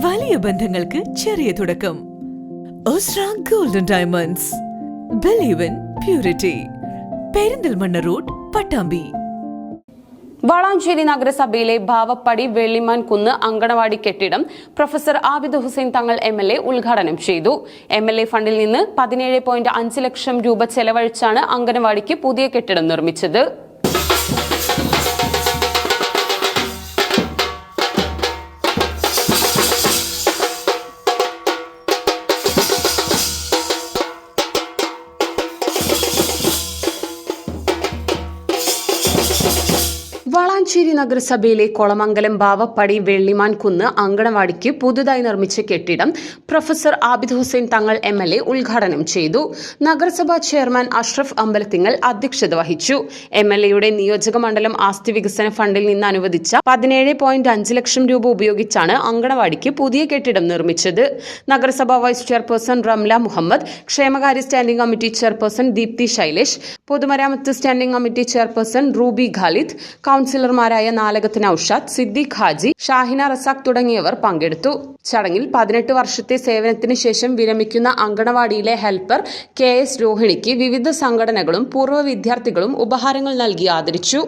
വലിയ ബന്ധങ്ങൾക്ക് ചെറിയ തുടക്കം. ഒസ്ര golden diamonds. Believe in purity. Perinthalmanna road, Pattambi. Valanchery നഗരസഭയിലെ ഭാവപ്പടി വെള്ളിമാൻ കുന്ന് അങ്കണവാടി കെട്ടിടം പ്രൊഫസർ ആബിദ് ഹുസൈൻ തങ്ങൾ MLA ഉദ്ഘാടനം ചെയ്തു. MLA ഫണ്ടിൽ നിന്ന് 17.5 ലക്ഷം രൂപ ചെലവഴിച്ചാണ് അങ്കണവാടിക്ക് പുതിയ കെട്ടിടം നിർമ്മിച്ചത്. വളാഞ്ചേരി നഗരസഭയിലെ കൊളമംഗലം ഭാവപ്പടി വെള്ളിമാൻ കുന്ന് അങ്കണവാടിക്ക് പുതുതായി നിർമ്മിച്ച കെട്ടിടം പ്രൊഫസർ ആബിദ് ഹുസൈൻ തങ്ങൾ MLA ഉദ്ഘാടനം ചെയ്തു. നഗരസഭാ ചെയർമാൻ അഷ്റഫ് അമ്പലത്തിങ്ങൽ അധ്യക്ഷത വഹിച്ചു. MLAയുടെ നിയോജക മണ്ഡലം ആസ്തി വികസന ഫണ്ടിൽ നിന്ന് അനുവദിച്ച 17.5 ലക്ഷം രൂപ ഉപയോഗിച്ചാണ് അങ്കണവാടിക്ക് പുതിയ കെട്ടിടം നിർമ്മിച്ചത്. നഗരസഭാ വൈസ് ചെയർപേഴ്സൺ റംല മുഹമ്മദ്, ക്ഷേമകാര്യ standing committee chairperson Deepthi Shailesh, പൊതുമരാമത്ത് standing committee chairperson Ruby Khalid, കൌൺസിലർമാരായ നാലകത്ത് നൌഷാദ്, സിദ്ദീഖ് ഹാജി, ഷാഹിന റസാഖ് തുടങ്ങിയവർ പങ്കെടുത്തു. ചടങ്ങിൽ 18 വർഷത്തെ സേവനത്തിന് ശേഷം വിരമിക്കുന്ന അങ്കണവാടിയിലെ ഹെൽപ്പർ KS രോഹിണിക്ക് വിവിധ സംഘടനകളും പൂർവ്വ വിദ്യാർത്ഥികളും ഉപഹാരങ്ങൾ നൽകി ആദരിച്ചു.